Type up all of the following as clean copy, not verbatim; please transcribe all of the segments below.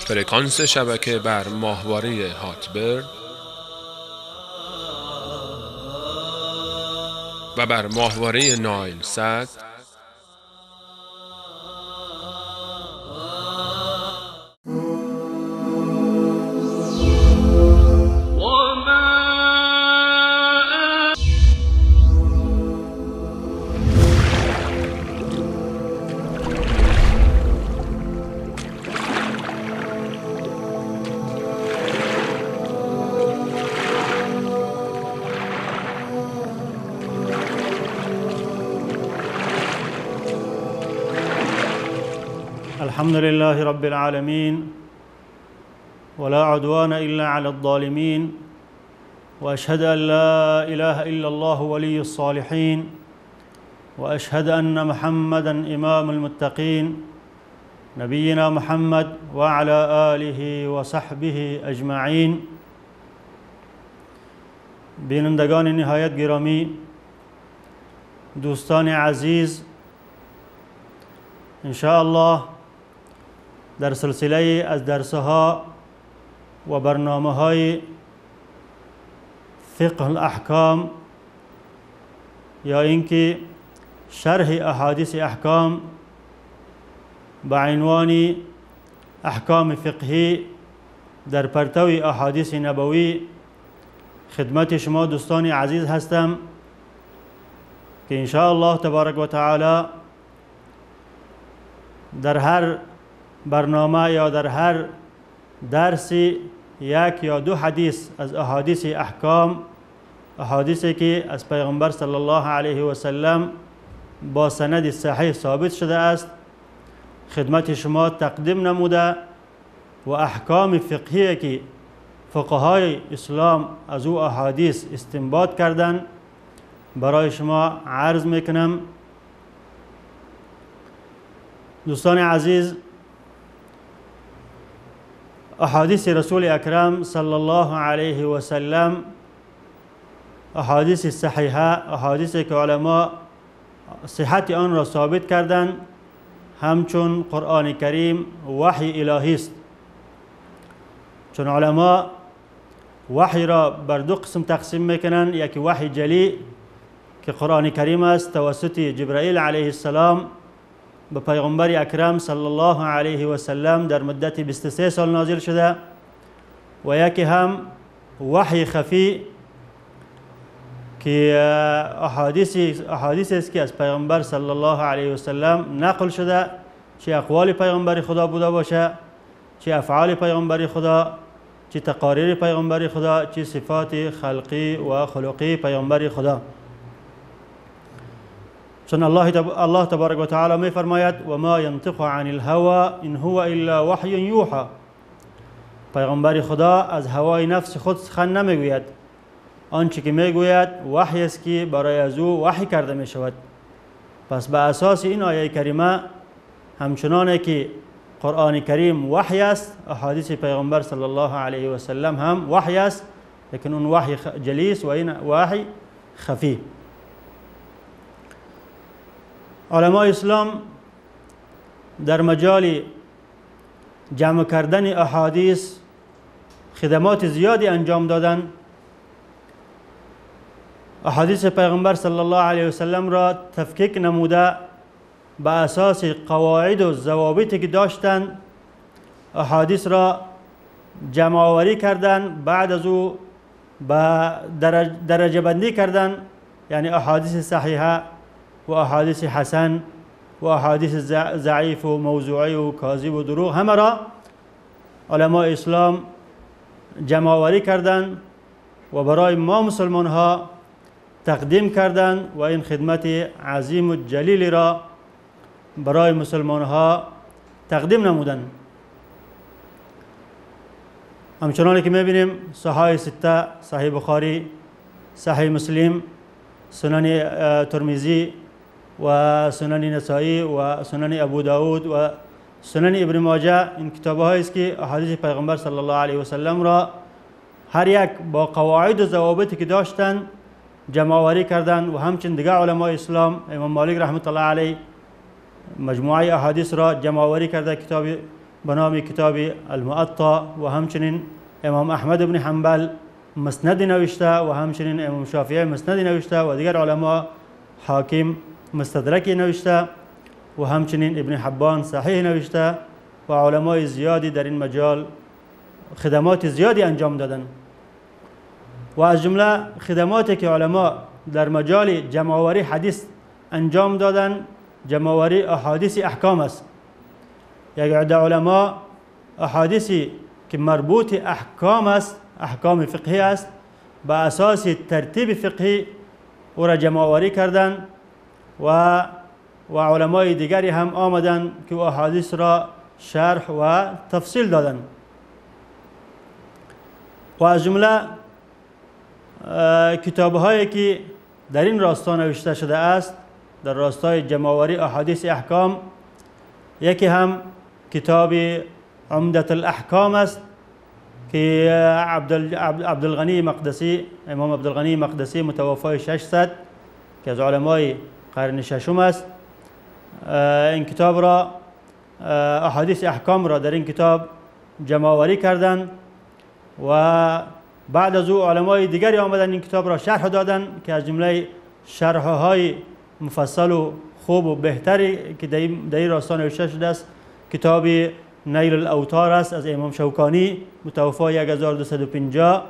فرکانس شبکه بر ماهواره هاتبرد و بر ماهواره نایل سات الحمد لله رب العالمين ولا عدوان إلا على الظالمين وأشهد أن لا إله إلا الله ولي الصالحين وأشهد أن محمدًا إمام المتقين نبينا محمد وعلى آله وصحبه أجمعين. بینندگان نهایت گرامی، دوستان عزیز، ان شاء الله در سلسله از درسها و برنامه‌های فقه الاحکام یا اینکه شرح احادیث احکام با عنوان احکام فقهی در پرتو احادیث نبوی خدمت شما دوستان عزیز هستم که ان شاء الله تبارک و تعالی در هر برنامه یا در هر درس یک یا دو حدیث از احادیث احکام، احادیثی که از پیغمبر صلی الله علیه و سلم با سند صحیح ثابت شده است خدمت شما تقدیم نموده و احکام فقهی که فقهای اسلام از او احادیث استنباط کردن برای شما عرض میکنم. دوستان عزیز، احادیث رسول اکرم صلی الله علیه و سلم، احادیث صحیحه، احادیثی که علما صحت آن را ثابت کردند، همچون قرآن کریم وحی الهی است. چون علما وحی را بر دو قسم تقسیم میکنند، یکی وحی جلی که قرآن کریم است توسط جبرائیل علیه السلام به پیغمبر اکرم صلی الله علیه و سلم در مدت 23 سال نازل شده، و یکی هم وحی خفی که احادیث است که از پیغمبر صلی الله علیه و سلم نقل شده، چه اقوال پیغمبر خدا بوده باشه، چه افعال پیغمبر خدا، چه تقاریر پیغمبر خدا، چه صفات خلقی و خلقی پیغمبر خدا. چون الله تبارک و تعالی می فرماید و ما ینطق عن الهوى ان هو الا وحی یوحى. پیغمبر خدا از هوای نفس خود سخن نمیگوید، آنچه که میگوید وحی است که برای از او وحی کرده می شود. پس به اساس این آیه کریمه همچنانه که قرآن کریم وحی است، احادیث پیغمبر صلی الله علیه و سلم هم وحی است، لیکن اون وحی جلی است و این وحی خفی. علماء اسلام در مجال جمع کردن احادیث خدمات زیادی انجام دادند. احادیث پیغمبر صلی الله علیه و سلم را تفکیک نموده به اساس قواعد و ضوابطی که داشتند، احادیث را جمع آوری کردند، بعد از او به درجه بندی کردند، یعنی احادیث صحیحه و احادیث حسن و احادیث ضعیف و موضوعی و کاذب و دروغ، همه را علماء اسلام جمع آوری کردند و برای ما مسلمان ها تقدیم کردند و این خدمت عظیم و جلیلی را برای مسلمان ها تقدیم نمودند. همچنانه که میبینیم صحاح سته، صحیح بخاری، صحیح مسلم، سنن ترمذی و سنن نسائی و سنن ابو داود و سنن ابن ماجه، این کتاب‌هایی است که احادیث پیغمبر صلی الله علیه و سلم را هر یک با قواعد و ضوابطی که داشتن جمع آوری کردن و همچنین دیگر علمای اسلام. امام مالک رحمت الله علیه مجموعه احادیث را جمع آوری کرده، کتاب به نام کتاب الموطا، و همچنین امام احمد بن حنبل مسند نوشته و همچنین امام شافعی مسند نوشته و دیگر علما حاکم مستدرک نوشته و همچنین ابن حبان صحیح نوشته و علمای زیادی در این مجال خدمات زیادی انجام دادن. و از جمله خدماتی که علما در مجال جمع آوری حدیث انجام دادن جمع آوری احادیث احکام است. یک عده علما احادیثی که مربوط احکام است، احکام فقهی است، با اساس ترتیب فقهی او را جمع آوری کردند و علمای دیگری هم آمدند که احادیث را شرح و تفصیل دادند. و از جمله کتاب‌هایی که در این راستا نوشته شده است در راستای جمع آوری احادیث احکام، یکی هم کتاب عمدة الاحکام است که عبدالغنی مقدسی، امام عبدالغنی مقدسی متوفای 600 که از علمای قرن ششم است، این کتاب را احادیث احکام را در این کتاب جمع آوری کردند و بعد از او علمای دیگری آمدن این کتاب را شرح دادن که از جمله شرح‌های مفصل و خوب و بهتری که در این راستا نوشته شده است کتاب نیل الاوطار است از امام شوکانی متوفای 1250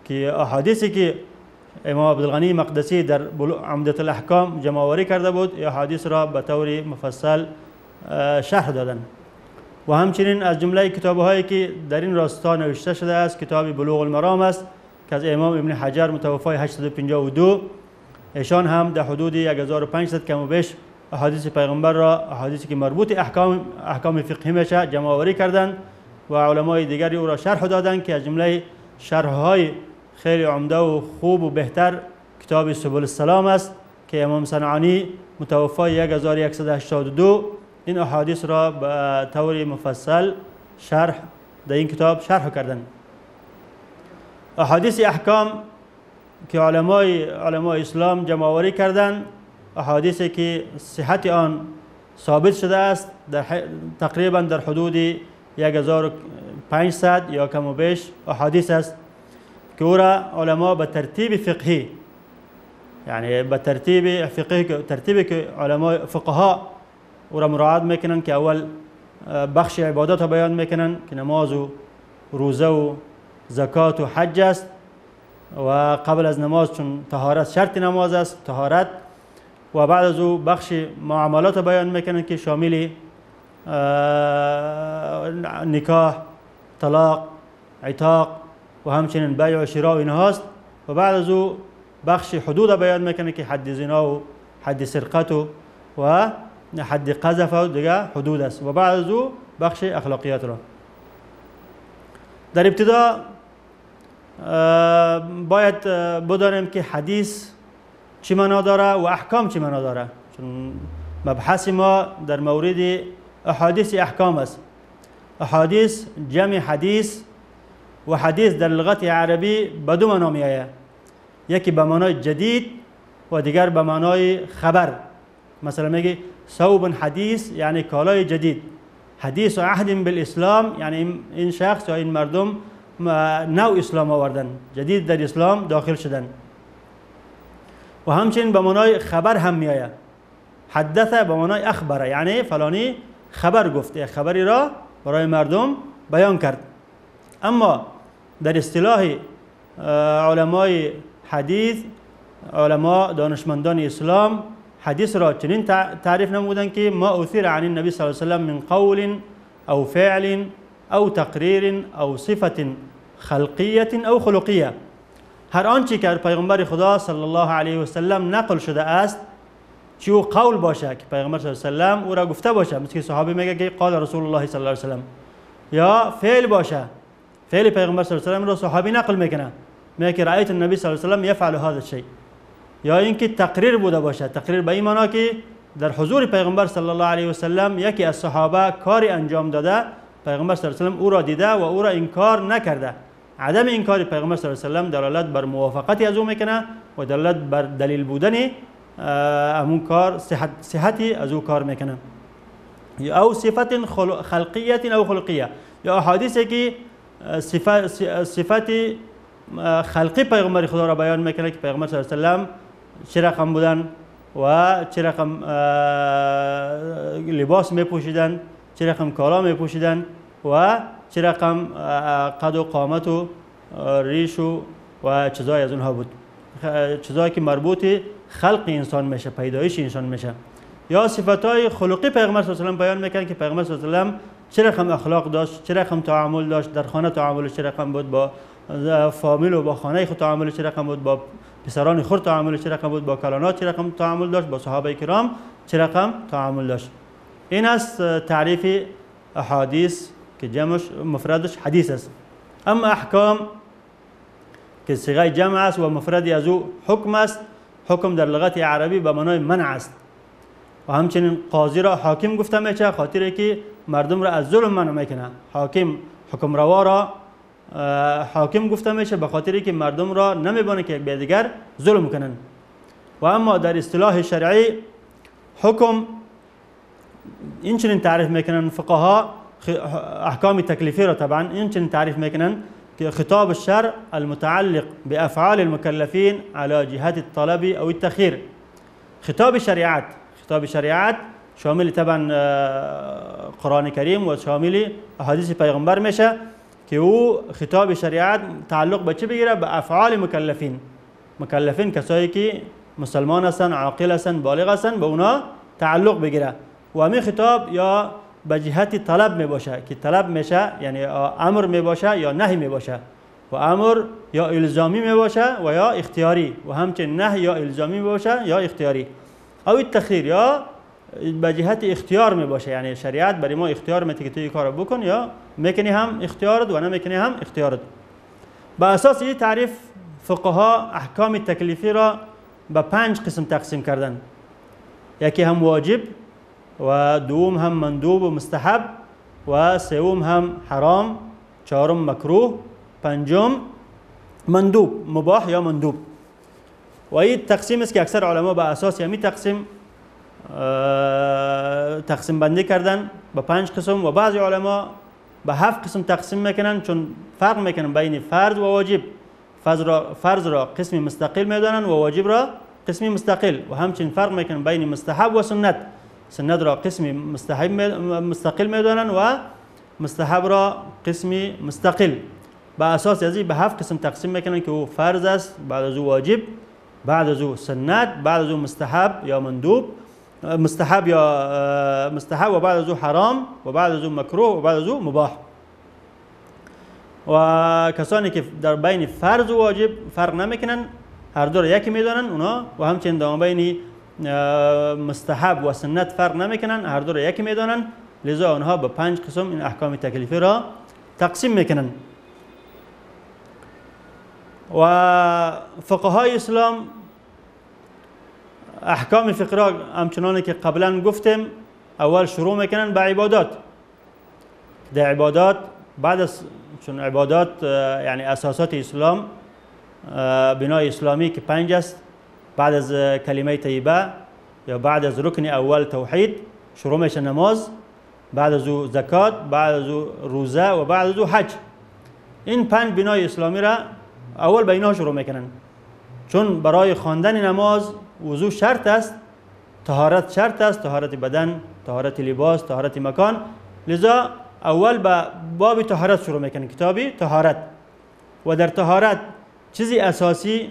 که احادیثی که امام عبدالغنی مقدسی در عمدة الاحکام جمع آوری کرده بود احادیث را به طور مفصل شرح دادن. و همچنین از جمله کتاب‌هایی که در این راستا نوشته شده است کتاب بلوغ المرام است که از امام ابن حجر متوفای 852. ایشان هم در حدود 1500 کم و بیش احادیث پیغمبر را، احادیثی که مربوط احکام فقهی میشه، جمع آوری کردند و علمای دیگری او را شرح دادند که از جمله شرح‌های خیلی عمده و خوب و بهتر کتاب سبل السلام است که امام صنعانی متوفای 1182 این احادیث را به طور مفصل شرح در این کتاب شرح کردند. احادیث احکام که علمای اسلام جمع آوری کردند، احادیثی که صحت آن ثابت شده است تقریبا در حدود 1500 یا کم و بیش احادیث است که او را علما به ترتیب فقهی، یعنی به ترتیب فقهی، ترتیبی که علمای فقها او را مراعات میکنن که اول بخش عبادات را بیان میکنن که نماز و روزه و زکات و حج است و قبل از نماز چون طهارت شرط نماز است طهارت، و بعد از او بخش معاملات را بیان میکنن که شامل نکاح، طلاق، عتاق و همچنین بیع و شراء و اینها است، و بعد از او بخش حدود را بیان میکنه که حد زنا و حد سرقت و حد قذف و دیگه حدود است، و بعد از او بخش اخلاقیات را. در ابتدا باید بدانیم که حدیث چی معنا داره و احکام چی معنا داره، چون مبحث ما در مورد احادیث احکام است. احادیث جمع حدیث و حدیث در لغت عربی به دو معنا میآید، یکی به معنای جدید و دیگر به معنای خبر. مثلا میگی ثوب حدیث یعنی کالای جدید، حدیث و عهد بالاسلام یعنی این شخص یا این مردم نو اسلام آوردن، جدید در اسلام داخل شدن. و همچنین به معنای خبر هم میآید، حدث به معنای اخبره یعنی فلانی خبر گفته، خبری را برای مردم بیان کرد. اما در اصطلاح علمای حدیث، علما دانشمندان اسلام حدیث را چنین تعریف نمودند که ما اثیر عن النبی صلی الله علیه و سلم من قول او فعل او تقریر او صفت خلقیه او خلقیه، هر آنچه که پیغمبر خدا صلی الله علیه و سلم نقل شده است، چه او قول باشه که پیغمبر صلی الله علیه و سلم او را گفته باشه، مثل که صحابی میگه که قال رسول الله صلی الله علیه و سلم، یا فعل باشه، فعل پیغمبر صلی الله علیه و سلم را صحابی نقل میکنه، میگه که رأیت النبی صلی الله علیه و سلم یفعل هذا الشیء، یا اینکه تقریر بوده باشه، تقریر به این معنا که در حضور پیغمبر صلی الله علیه و سلم یکی از صحابه کاری انجام داده، پیغمبر صلی الله علیه و سلم او را دیده و او را انکار نکرده، عدم انکار پیغمبر صلی الله علیه و سلم دلالت بر موافقتی از او میکنه و دلالت بر دلیل بودن همون کار، صحتی از او کار میکنه. او صفت خلقیت او خلقیه، یا احادیثی که صفت خلقی پیغمبر خدا را بیان میکنه که پیغمبر صلی الله علیه و سلم چه رقم بودن و چه رقم لباس میپوشیدن، چه رقم کالا میپوشیدن و چه رقم قد و قامت و ریش و چیزای از اونها بود، چیزایی که مربوط خلق انسان میشه، پیدایش انسان میشه. یا صفاتهای خلقی پیغمبر صلی الله علیه و سلم بیان میکنه که پیغمبر صلی الله علیه و سلم چه رقم اخلاق داشت، چه رقم تعامل داشت، در خانه تعاملش چه رقم بود، با فامیل و با خانه خود تعاملش چه رقم بود، با پسران خود تعاملش چه رقم بود، با کلانات چه رقم تعامل داشت، با صحابه کرام چه رقم تعامل داشت. این است تعریف احادیث که جمعش مفردش حدیث است. اما احکام که صیغه جمع است و مفردی از او حکم است. حکم در لغت عربی به معنای منع است و همچنین قاضی را حاکم گفته میشه، خاطر که مردم را از ظلم منع میکنه. حکم روا را حاکم گفته میشه به خاطر که مردم را نمیبونه که یک به دیگر ظلم کنن. و اما در اصطلاح شرعی حکم این چنین تعریف میکنن فقها، احکام تکلیفی را طبعا این چنین تعریف میکنن که خطاب الشرع المتعلق بافعال المكلفين على جهات الطلب او التخير. خطاب شریعت شامل طبعا قرآن کریم و شامل احادیث پیغمبر میشه که او خطاب شریعت تعلق به چه بگیره؟ به افعال مکلفین کسایی که مسلمان هستن، عاقل هستن، بالغ هستن، به اونا تعلق بگیره. و همین خطاب یا به جهت طلب می باشه که طلب میشه، یعنی امر می باشه یا نهی می باشه، و امر یا الزامی می باشه و یا اختیاری، و همچنین نهی یا الزامی می باشه یا اختیاری. او التخییر یا به جهت اختیار می باشه، یعنی شریعت برای ما اختیار میده که تو این کارو بکن، یا میکنی هم اختیارت و نمیکنی هم اختیارت. با اساس این تعریف فقها احکام تکلیفی را به 5 قسم تقسیم کردن. یکی هم واجب و دوم هم مندوب و مستحب و سوم هم حرام، چهارم مکروه، پنجم مندوب، مباح یا مندوب. و این تقسیم است که اکثر علما به اساس همین تقسیم بندی کردن به 5 قسم، و بعضی علما به 7 قسم تقسیم میکنن، چون فرق میکنن بین فرض و واجب. فرض را قسمی مستقل میدانن و واجب را قسمی مستقل، و همچنین فرق میکنن بین مستحب و سنت. سنت را قسمی مستقل میدانن و مستحب را قسمی مستقل. به اساس ازی به 7 قسم تقسیم میکنن که او فرض است، بعد از او واجب، بعد از او سنت، بعد از او مستحب یا مندوب، مستحب و بعد از او حرام و بعد از او مکروه و بعد از او مباح. و کسانی که در بین فرض و واجب فرق نمیکنن، هر دو را یکی میدانن اونا، و همچنین در بین مستحب و سنت فرق نمیکنن، هر دو را یکی میدانن، لذا آنها به 5 قسم این احکام تکلیفی را تقسیم میکنن. و فقهای اسلام احکام فقه را همچنان که قبلا گفتیم اول شروع میکنن به عبادات. در عبادات بعد از چون عبادات یعنی اساسات اسلام، بنای اسلامی که 5 است، بعد از کلمه طیبه یا بعد از رکن اول توحید شروع میشه نماز، بعد از او زکات، بعد از او روزه و بعد از او حج. این 5 بنای اسلامی را اول به اینها شروع میکنن، چون برای خواندن نماز وضو شرط است، طهارت شرط است، طهارت بدن، طهارت لباس، طهارت مکان. لذا اول به باب طهارت شروع میکنن، کتابی طهارت. و در طهارت چیزی اساسی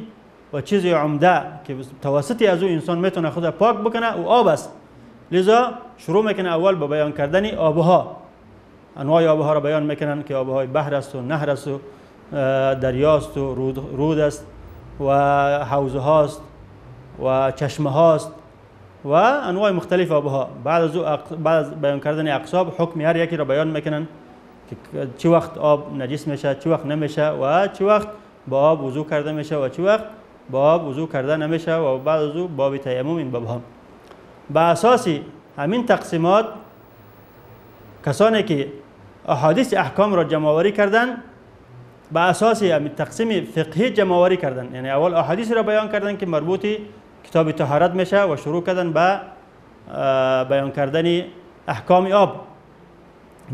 و چیزی عمده که توسطی از او انسان میتونه خود پاک بکنه و آب است. لذا شروع میکنه اول به بیان کردن آبها. انواع آبها را بیان میکنن که آبهای بحر است و نهر است و دریاست و رود است و حوض هاست و چشمه هاست و انواع مختلف آبها. بعد از بیان کردن اقسام حکم هر یکی را بیان میکنن که چه وقت آب نجس میشه، چه وقت نمیشه، و چه وقت با آب وضو کرده میشه و چه وقت با آب وضو کرده نمیشه، و بعد از او باب تیمم. این باب ها با اساس همین به اساس تقسیم فقهی جمع‌آوری کردن. یعنی اول احادیث را بیان کردن که مربوط کتاب طهارت میشه و شروع کردن به بیان کردن احکام آب.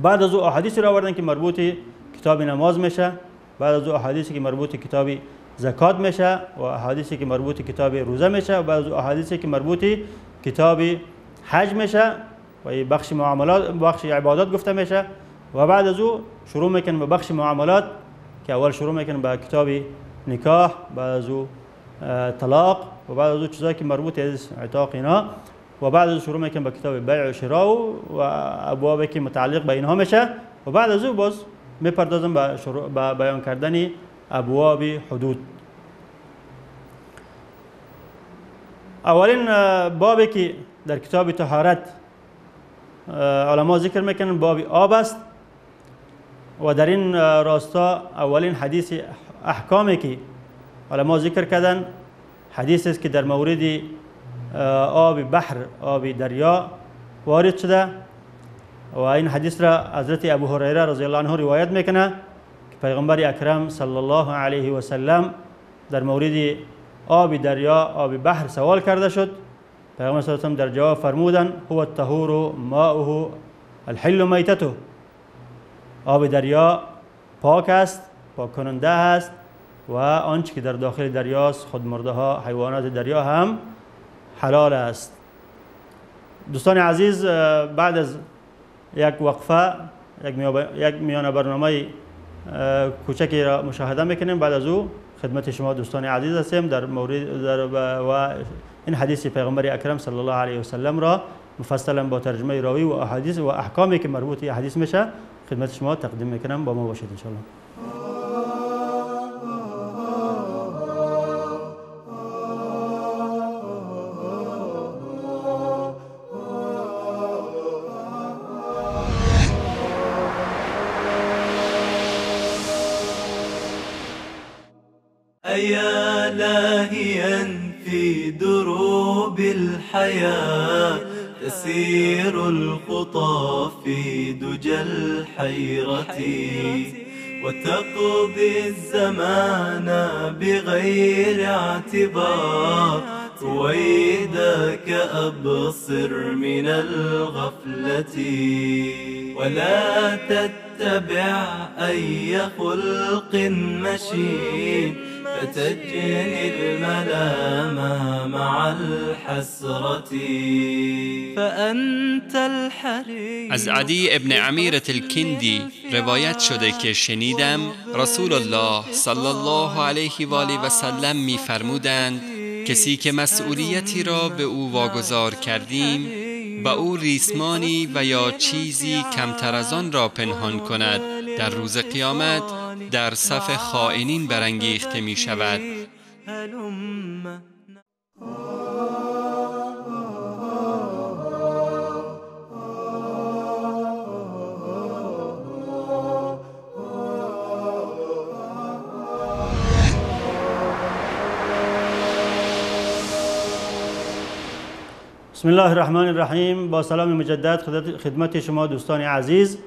بعد از او احادیث را آوردن که مربوط کتاب نماز میشه، بعد از او احادیثی که مربوط کتاب زکات میشه و احادیثی که مربوط کتاب روزه میشه و بعد از او احادیثی که مربوط کتاب حج میشه و بخش معاملات، بخش عبادات گفته میشه و بعد از او شروع میکنن به بخش معاملات که اول شروع میکنن به کتاب نکاح، بعد از او طلاق و بعد از او چیزایی که مربوط از عتاق اینا و بعد از او شروع میکنن به کتاب بیع و شراء و ابوابی که متعلق به اینها میشه و بعد از او باز میپردازن به بیان کردن ابواب حدود. اولین بابی که در کتاب طهارت علما ذکر میکنن باب آب است و در این راستا اولین حدیث احکامی که علما ذکر کردن حدیث است که در مورد آب بحر، آب دریا وارد شده و این حدیث را حضرت ابو هریره رضی الله عنه روایت میکنه که پیغمبر اکرم صلی الله علیه و سلم در مورد آب دریا، آب بحر سوال کرده شد. پیغمبر صلی الله علیه و سلم در جواب فرمودن هو الطهور ماؤه الحل میتته. آب دریا پاک است، پاک کننده است و آنچه که در داخل دریاست، خود مرده ها، حیوانات دریا هم حلال است. دوستان عزیز، بعد از یک وقفه، یک میان برنامه کوچکی را مشاهده میکنیم. بعد از او خدمت شما دوستان عزیز هستیم در مورد و این حدیث پیغمبر اکرم صلی الله علیه و سلم را مفصلا با ترجمه راوی و احادیث و احکامی که مربوط به حدیث میشه خدمت شما تقدیم میکنم. با ما باشید ان شاء الله. أيا لاهيا في دروب الحياة تسير الخطى في دجى الحيرة وتقضي الزمان بغير اعتبار رويدك أبصر من الغفلة ولا تتبع أي خلق مشين فتجني الملام مع الحسرة فأنت الحريم. از عدی ابن عمیرة الکندی روایت شده که شنیدم رسول الله صلی الله علیه و آله و سلم می‌فرمودند کسی که مسئولیتی را به او واگذار کردیم و او ریسمانی و یا چیزی کمتر از آن را پنهان کند در روز قیامت در صف خائنین برانگیخته می شود. بسم الله الرحمن الرحیم. با سلام مجدد خدمت شما دوستان عزیز.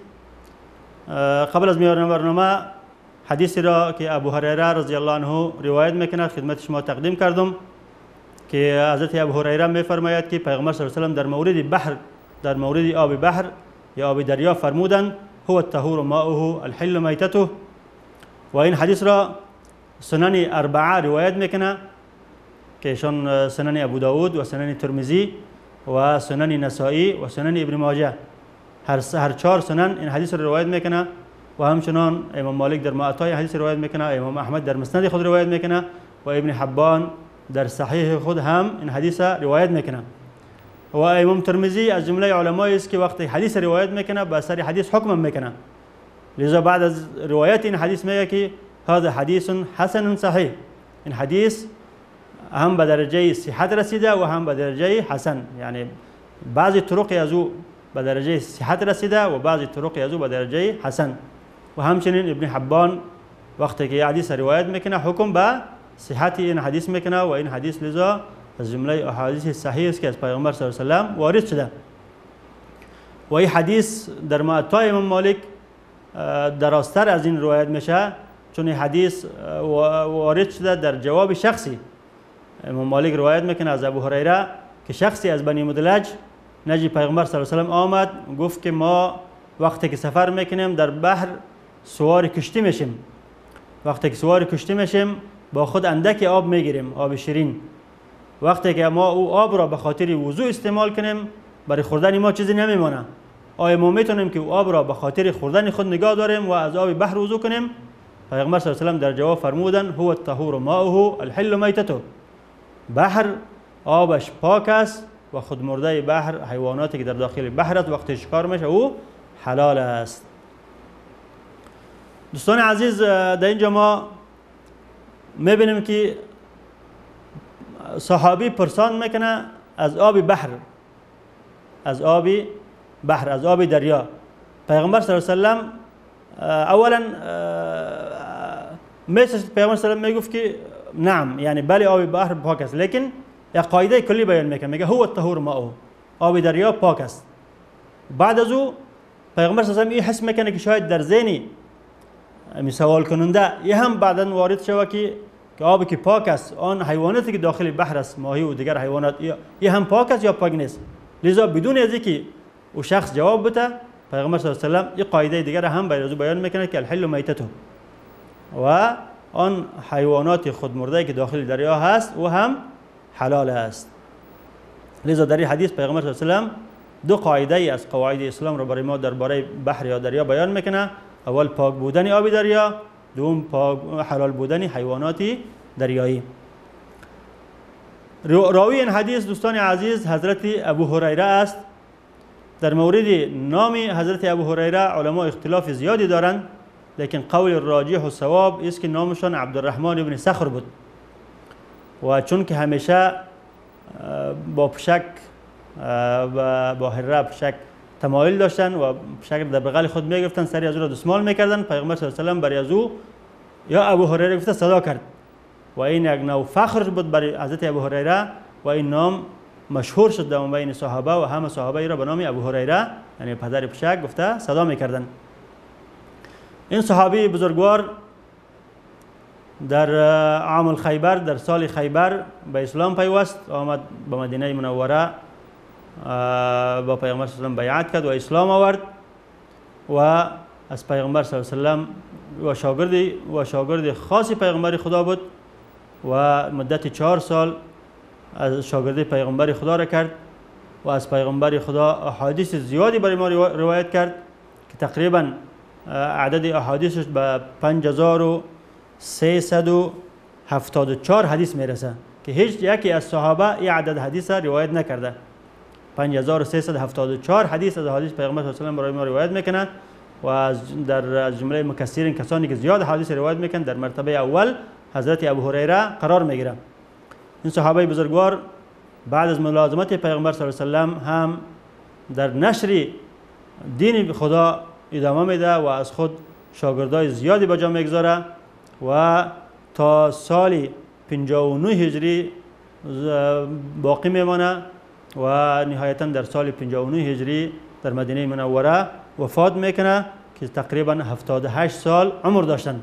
قبل از میان برنامه حدیثی را که ابو هریره رضی الله عنه روایت میکند خدمت شما تقدیم کردم که حضرت ابو هریره میفرماید که پیغمبر صلی الله علیه و سلم در مورد بحر، در مورد آب بحر یا آب دریا فرمودند هو الطهور ماؤه الحل میتته و این حدیث را سنن اربعه روایت میکنه که ایشان سنن ابو داود و سنن ترمذی و سنن نسائی و سنن ابن ماجه، هر چهار سنن این حدیث را روایت میکنه و همچنان امام مالک در معطای حدیث روایت میکنه، امام احمد در مسند خود روایت میکنه و ابن حبان در صحیح خود هم این حدیث روایت میکنه و امام ترمذی از جمله علمایی است که وقتی حدیث روایت میکنه به اثر حدیث حکم میکنه، لذا بعد از روایت این حدیث میگه که هذا حدیث حسن صحیح. این حدیث هم به درجه صحت رسیده و هم به درجه حسن، یعنی بعضی طرق از او به درجه صحت رسیده و بعضی طرق از او به درجه حسن. و همچنین ابن حبان وقتی که حدیث روایت میکنه حکم به صحت این حدیث میکنه و این حدیث لذا از جمله احادیث صحیح است که از پیغمبر صلی الله علیه و سلم وارد شده. و این حدیث در معطای امام مالک دراستر از این روایت میشه چون این حدیث وارد شده در جواب شخصی. امام مالک روایت میکنه از ابو هریره که شخصی از بنی مدلج نجی پیغمبر صلی الله علیه و آله آمد، گفت که ما وقتی که سفر میکنیم در بحر سوار کشتی میشیم، وقتی که سوار کشتی میشیم با خود اندک آب میگیریم، آب شیرین. وقتی که ما او آب را به خاطر وضو استعمال کنیم برای خوردن ما چیزی نمیمونه. آیا ما میتونیم که او آب را به خاطر خوردن خود نگاه داریم و از آب بحر وضو کنیم؟ پیغمبر صلی الله علیه و آله در جواب فرمودن هو الطهور ماؤه الحل میتته. بحر آبش پاک است و خود مرده بحر، حیواناتی که در داخل بحر است وقتی شکار میشه او حلال است. دوستان عزیز، در اینجا ما میبینیم که صحابی پرسان میکنه از آب بحر، از آب بحر، از آب دریا. پیغمبر صلی الله علیه و آله اولا پیغمبر صلی الله علیه و آله میگفت که نعم، یعنی بله آب بحر پاک است، لیکن یک قاعده کلی بیان میکنه، میگه هو الطهور ماؤه، آب دریا پاک است. بعد از او پیغمبر صلی الله علیه و آله این حس میکنه که شاید در ذهن سوال کننده یه هم بعداً وارد شود که آبی که پاک است آن حیواناتی که داخل بحر است، ماهی و دیگر حیوانات، یه هم پاک است یا پاک نیست. لذا بدون از اینکه او شخص جواب بده، پیغمبر صلی الله علیه و آله این قاعده دیگر هم بیان میکنه که الحل میتته، و آن حیوانات خودمرده که داخل دریا هست او هم حلال است. لذا در این حدیث پیغمبر صلی الله علیه و آله دو قاعده از قواعد اسلام را برای ما درباره بحر یا دریا بیان میکنه. اول پاک بودن آب دریا، دوم حلال بودن حیوانات دریایی. راوی این حدیث دوستان عزیز حضرت ابو هریره است. در مورد نام حضرت ابو هریره علما اختلاف زیادی دارند، لیکن قول راجح و صواب است که نامشان عبدالرحمن ابن صخر بود و چون که همیشه با پشک و با هره پشک تمایل داشتن و پشک در بغل خود میگرفتن، سری از او را دستمال میکردن. پیغمبر صلی الله علیه و آله برای از او یا ابو هریره گفته صدا کرد و این یک نوع فخر بود برای حضرت ابو هریره و این نام مشهور شد در بین صحابه و همه صحابه ای را به نام ابو هریره یعنی پدر پشک گفته صدا میکردن. این صحابی بزرگوار در عام الخیبر، در سال خیبر به اسلام پیوست، آمد به مدینه منوره با پیغمبر صلی الله علیه و بیعت کرد و اسلام آورد و از پیغمبر صلی الله علیه و شاگرد خاص پیغمبر خدا بود و مدت 4 سال از شاگردی پیغمبر خدا را کرد و از پیغمبر خدا احادیث زیادی برای ما روایت کرد که تقریبا عدد احادیثش به 5374 حدیث میرسه که هیچ یکی از صحابه این عدد حدیث روایت نکرده. 5374 حدیث از حدیث پیغمبر صلی الله علیه و برای ما روایت میکنه و از جمله مکثرین کسانی که زیاد حدیث روایت میکنن در مرتبه اول حضرت ابو هریره قرار میگیره. این صحابه بزرگوار بعد از ملازمت پیغمبر صلی الله علیه و هم در نشر دین خدا ادامه میده و از خود شاگردای زیادی به جا میگذاره و تا سال 59 هجری باقی میمانه و نهایتا در سال 59 هجری در مدینه منوره وفات میکنه که تقریبا 78 سال عمر داشتن.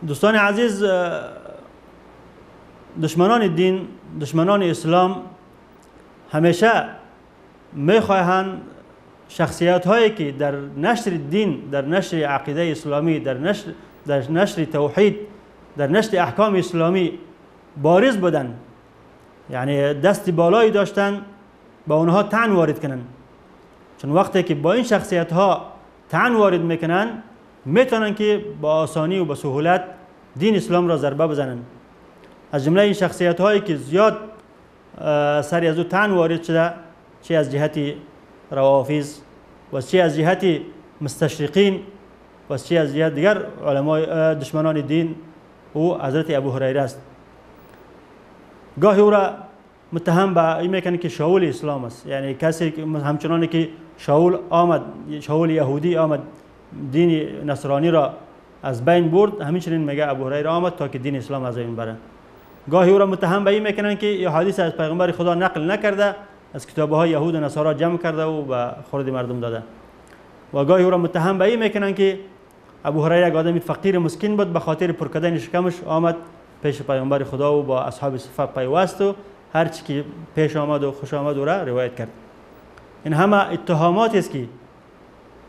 دوستان عزیز، دشمنان دین، دشمنان اسلام همیشه میخواهند شخصیت هایی که در نشر دین، در نشر عقیده اسلامی، در نشر توحید، در نشر احکام اسلامی بارز بودن، یعنی دست بالایی داشتن، با اونها طعن وارد کنن. چون وقتی که با این شخصیت ها طعن وارد میکنن میتونن که با آسانی و با سهولت دین اسلام را ضربه بزنن. از جمله این شخصیت هایی که زیاد سری از او طعن وارد شده، چه از جهت روافض و چه از جهت مستشرقین و چه از جهت دیگر علمای دشمنان دین، او حضرت ابو هریره است. گاهی او را متهم به این میکنه که شاول اسلام است، یعنی کسی همچنانی که شاول یهودی آمد دین نصرانی را از بین برد، همینچنین میگه ابو هریره آمد تا که دین اسلام از این بره. گاهی او را متهم به این میکنن که این حدیث از پیغمبر خدا نقل نکرده، از کتابه های یهود و نصارا جمع کرده و به خورد مردم داده. و گاهی او را متهم به این میکنن که ابو هریره یک آدمی فقیر مسکین بود، به خاطر پر کردن شکمش آمد پیش پیامبر خدا و با اصحاب صفه پیوست و هر چی که پیش آمد و خوش آمد او را روایت کرد. این همه اتهاماتی است که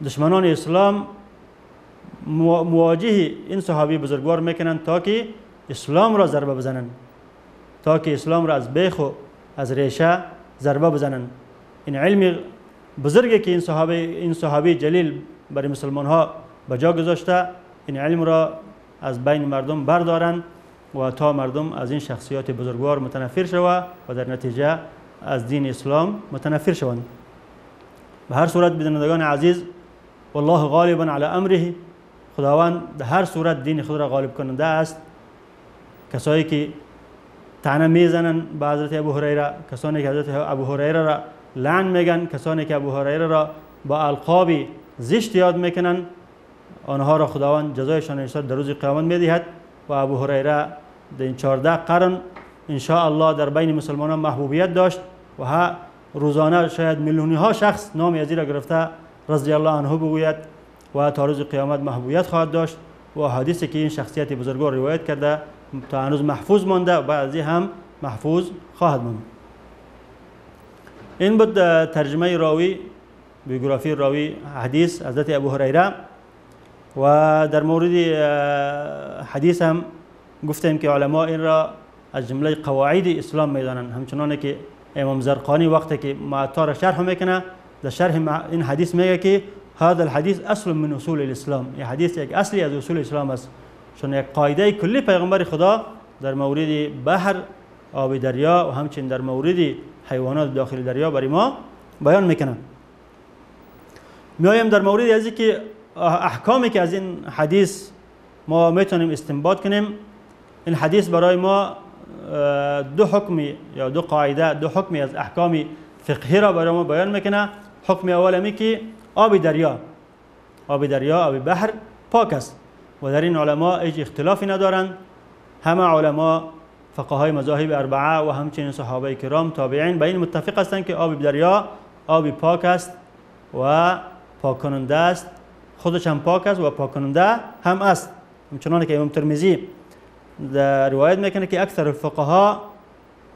دشمنان اسلام مواجه این صحابی بزرگوار میکنند تا که اسلام را ضربه بزنند، تا که اسلام را از بیخ و از ریشه ضربه بزنند. این علم بزرگی که این صحابی جلیل برای مسلمان ها به جا گذاشته، این علم را از بین مردم بردارند و تا مردم از این شخصیات بزرگوار متنفر شوند و در نتیجه از دین اسلام متنفر شوند. به هر صورت بینندگان عزیز، والله غالبا علی امره، خداوند در هر صورت دین خود را غالب کننده است. کسایی که طعنه میزنند به حضرت ابو هریره، کسانی که حضرت ابو هریره را لعن میگن، کسانی که ابو هریره را با القاب زشت یاد میکنند، آنها را خداوند جزایشان در روز قیامت میدهد و ابو هریره در این 14 قرن ان شاء الله در بین مسلمانان محبوبیت داشت و روزانه شاید میلیونی ها شخص نام از را گرفته رضی الله عنه بگوید و تا روز قیامت محبوبیت خواهد داشت و حدیثی که این شخصیت بزرگوار روایت کرده تا هنوز محفوظ مانده و بعضی هم محفوظ خواهد ماند. این بود ترجمه راوی، بیوگرافی راوی حدیث حضرت ابو هریره. و در مورد حدیث هم گفتیم که علما این را از جمله قواعد اسلام میدانند، همچنانه که امام زرقانی وقتی که معطا را شرح میکنه در شرح این حدیث میگه که هذا الحديث اصل من اصول الاسلام، این حدیث یک اصلی از اصول اسلام است، چون یک قاعده کلی پیغمبر خدا در مورد بحر، آب دریا و همچنین در مورد حیوانات داخل دریا برای ما بیان میکنه. میایم در مورد از اینکه احکامی که از این حدیث ما میتونیم استنباط کنیم. این حدیث برای ما دو حکمی یا دو قاعده، دو حکمی از احکام فقهی را برای ما بیان میکنه. حکم اول می که آب دریا، آب بحر پاک است و در این علما هیچ اختلافی ندارند. همه علما فقهای مذاهب اربعه و همچنین صحابه کرام تابعین به این متفق هستند که آب دریا آب پاک است و پاک کننده است، خودش هم پاک است و پاک کننده هم است. همچنان که امام ترمذی در روایت میکنه که اکثر الفقها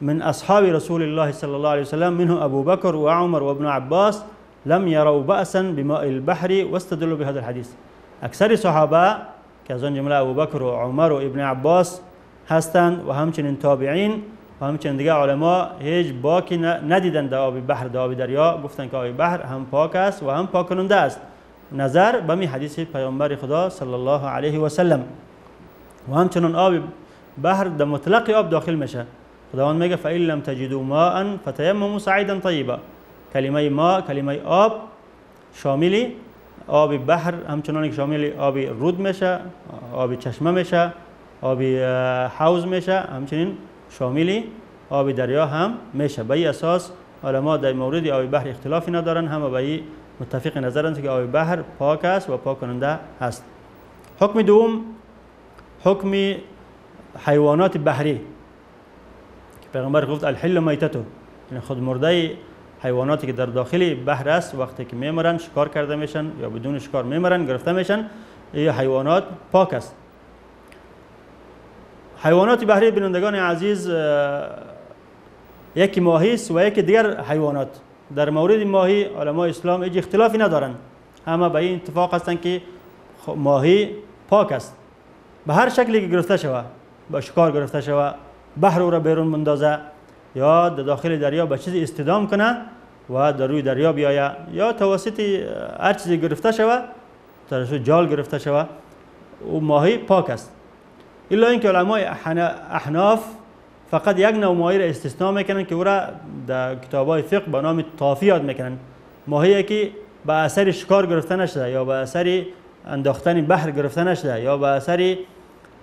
من اصحاب رسول الله صلی الله علیه وسلم منهم ابو بکر و عمر و ابن عباس لم يروا بأسا بماء البحر واستدلوا بهذا الحديث. اکثر صحابه که از آن جمله ابو بکر و عمر و ابن عباس هستند و همچنین تابعین و همچنین دیگه علما هیچ باکی ندیدند در آب بحر، در آب دریا، گفتند که آب بحر هم پاک است و هم پاک کننده است، نظر به می حدیث پیامبر خدا صلی الله علیه و سلم. و همچنین آب بحر در مطلق آب داخل میشه. خداوند میگه فإن لم تجدوا ماء فتيمموا صعيدا طيبا. کلمه ما، کلمه آب شامل آب بحر همچنان که شامل آب رود میشه، آب چشمه میشه، آب حوض میشه، همچنین شامل آب دریا هم میشه. به این اساس علما در مورد آب بحر اختلافی ندارن، همه به این متفق نظرند که آب بحر پاک است و پاک کننده است. حکم دوم حکم حیوانات بحری که پیغمبر گفت الحل میتته، یعنی خود مرده حیواناتی که در داخل بحر است وقتی که میمرن شکار کرده میشن یا بدون شکار میمرن گرفته میشن، این حیوانات پاک است. حیوانات بحری بینندگان عزیز یکی ماهی است و یکی دیگر حیوانات. در مورد ماهی علمای اسلام هیچ اختلافی ندارند، همه به این اتفاق هستند که ماهی پاک است به هر شکلی که گرفته شود، با شکار گرفته شود، بحر او را بیرون مندازه یا در داخل دریا به چیزی استدام کنه و در روی دریا بیاید یا توسط هر چیزی گرفته شود، توسط جال گرفته شود، او ماهی پاک است. الا اینکه علمای احناف فقط یک نوع ماهی را استثناء میکنن که او را در کتاب‌های فقه به نام طافی یاد میکنن. ماهی که به اثر شکار گرفته نشده یا به اثر انداختن بحر گرفته نشده یا به اثر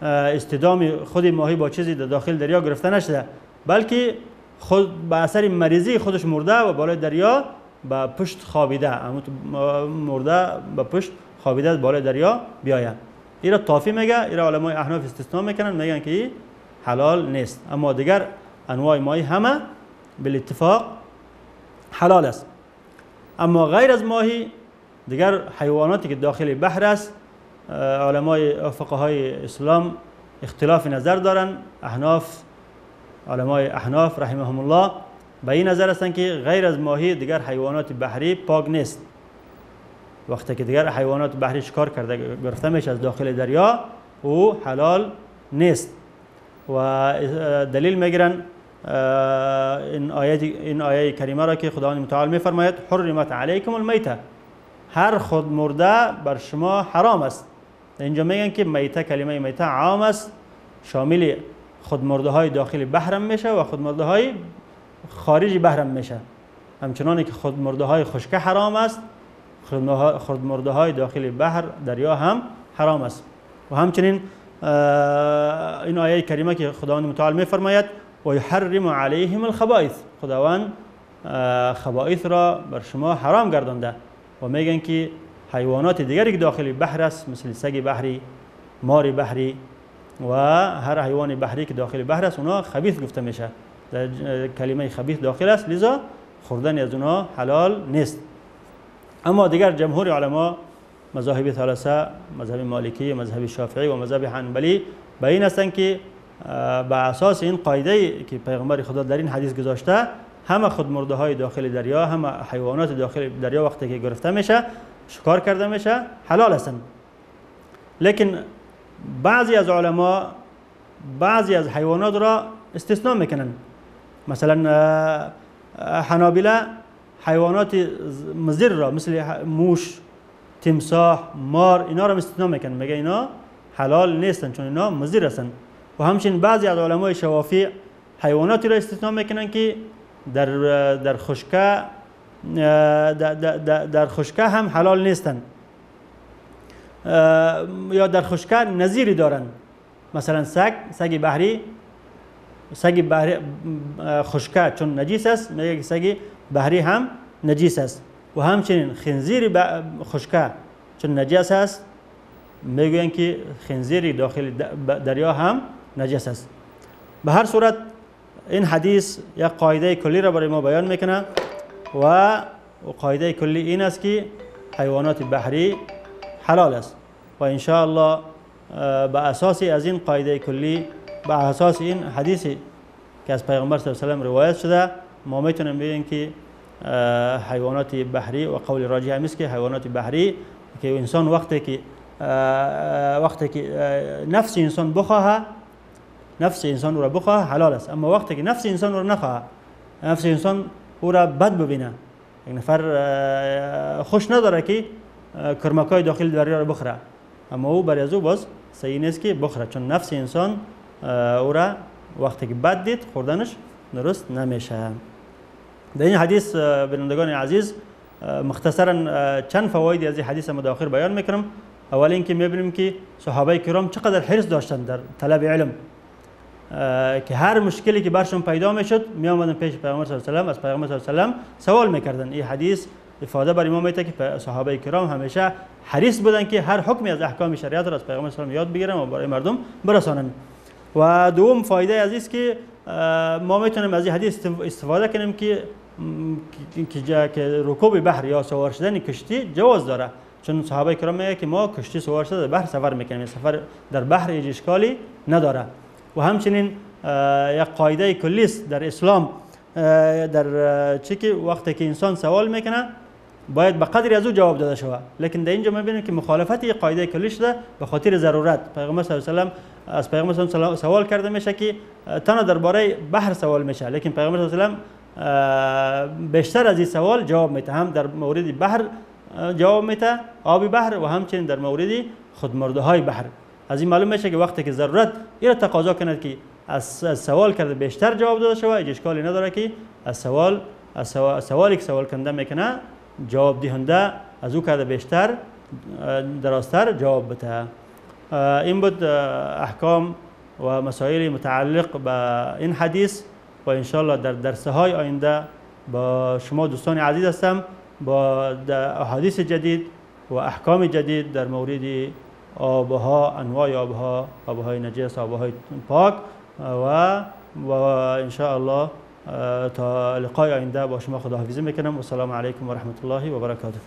استدام خود ماهی با چیزی در داخل دریا گرفته نشده، بلکه خود به اثر مریضی خودش مرده و بالای دریا به پشت خوابیده، مرده به پشت خوابیده بالای دریا بیاید. این را طافی میگه. این را علمای احناف استثناء میکنن، میگن که این حلال نیست. اما دیگر انواع ماهی همه بالاتفاق حلال است. اما غیر از ماهی دیگر حیواناتی که داخل بحر است علمای فقهای اسلام اختلاف نظر دارن. علمای احناف رحمهم الله به این نظر هستند که غیر از ماهی دیگر حیوانات بحری پاک نیست. وقتی که دیگر حیوانات بحری شکار کرده گرفته میشه از داخل دریا او حلال نیست. و دلیل میگیرن این آیه کریمه را که خداوند متعال میفرماید حرمت علیکم المیته، هر خود مرده بر شما حرام است. اینجا میگن که میته، کلمه میته عام است، شامل خود مرده های داخل بحرم میشه و خود مرده های خارج بحرم میشه. همچنانی که خود مرده های خشک حرام است، خود مرده های داخل بحر دریا هم حرام است. و همچنین این آیه کریمه که خداوند متعال میفرماید و یحرم علیهم الخبائث، خداوند خبائث را بر شما حرام گردانده. و میگن که حیوانات دیگری که داخل بحر است مثل سگ بحری، مار بحری و هر حیوان بحری که داخل بحر است اونا خبیث گفته میشه، در کلمه خبیث داخل است، لذا خوردن از اونا حلال نیست. اما دیگر جمهور علما مذاهب ثلاثه، مذهب مالکی، مذهب شافعی و مذهب حنبلی به این هستند که بر اساس این قاعده که پیغمبر خدا در این حدیث گذاشته همه خودمرده های داخل دریا، همه حیوانات داخل دریا وقتی که گرفته میشه شکار کرده میشه حلال هستند. لیکن بعضی از علما بعضی از حیوانات را استثناء میکنن. مثلا حنابلة حیوانات مضر را مثل موش، تمساح، مار اینا را استثناء میکنن، میگه اینا حلال نیستن چون اینا مضر هستند. و همچنین بعضی از علمای شوافی حیواناتی را استثناء میکنن که در خشکه هم حلال نیستن یا در خشکه نظیری دارن. مثلا سگ بحری خشکه چون نجیس است میگه که سگ بحری هم نجیس است. و همچنین خنزیر خشکه چون نجس است میگوین که خنزیر داخل دریا هم نجس است. به هر صورت این حدیث یک قاعده کلی را برای ما بیان میکنه و قاعده کلی این است که حیوانات بحری حلال است. و ان شاء الله به اساس از این قاعده کلی، به اساس این حدیثی که از پیغمبر صلی الله علیه و آله روایت شده، ما میتونیم بگیم که حیوانات بحری و قول راجح هم است که حیوانات بحری که انسان وقتی که نفس انسان بخواه، نفس انسان او را بخواه حلال است. اما وقتی که نفس انسان او را نخواه، نفس انسان او را بد ببینه، یک نفر خوش نداره که کرمکای داخل دریا را بخوره، اما او برای از او باز صحیح نیست که بخوره، چون نفس انسان او را وقتی که بد دید خوردنش درست نمیشه. در این حدیث بینندگان عزیز مختصرا چند فواید از این حدیث مداخل بیان میکنم. اول اینکه میبینیم که صحابه کرام چقدر حرص داشتن در طلب علم، که هر مشکلی که برشون پیدا میشد می آمدن پیش پیامبر صلی الله علیه و آله، از پیامبر صلی الله علیه و آله سوال میکردن. این حدیث افاده بر ما میده که صحابه کرام همیشه حریص بودن که هر حکمی از احکام شریعت را از پیامبر صلی الله علیه و آله یاد بگیرن و برای مردم برسانن. و دوم فایده از است که ما میتونیم از این حدیث استفاده کنیم که رکوب بحر یا سوار شدن کشتی جواز داره، چون صحابه کرام میگه که ما کشتی سوار شده در بحر سفر میکنیم، سفر در بحر هیچ اشکالی نداره. و همچنین یک قاعده کلی است در اسلام، در چی که وقتی که انسان سوال میکنه باید به قدری از او جواب داده شود. لیکن در اینجا میبینیم که مخالفت یک قاعده کلی شده به خاطر ضرورت. پیغمبر صلی الله علیه و آله از پیغمبر صلی الله علیه و آله سوال کرده میشه که تنها درباره بحر سوال میشه، لیکن پیغمبر صلی الله علیه و آله بیشتر از این سوال جواب میده، هم در مورد بحر جواب میده، آب بحر، و همچنین در مورد خودمرده های بحر. از این معلوم میشه که وقتی که ضرورت این تقاضا کند که از سوال کرده بیشتر جواب داده شود، هیچ اشکالی نداره که از سوالی که سوال کننده میکنه جواب دهنده از او کرده بیشتر درازتر جواب بده. این بود احکام و مسائل متعلق به این حدیث و ان شاء الله در درس‌های آینده با شما دوستان عزیز هستم با احادیث جدید و احکام جدید در مورد آبها، انواع آبها، آبهای نجس، آبهای پاک و ان شاء الله تا لقای آینده با شما خداحافظی میکنم و السلام علیکم و رحمت الله و برکاته.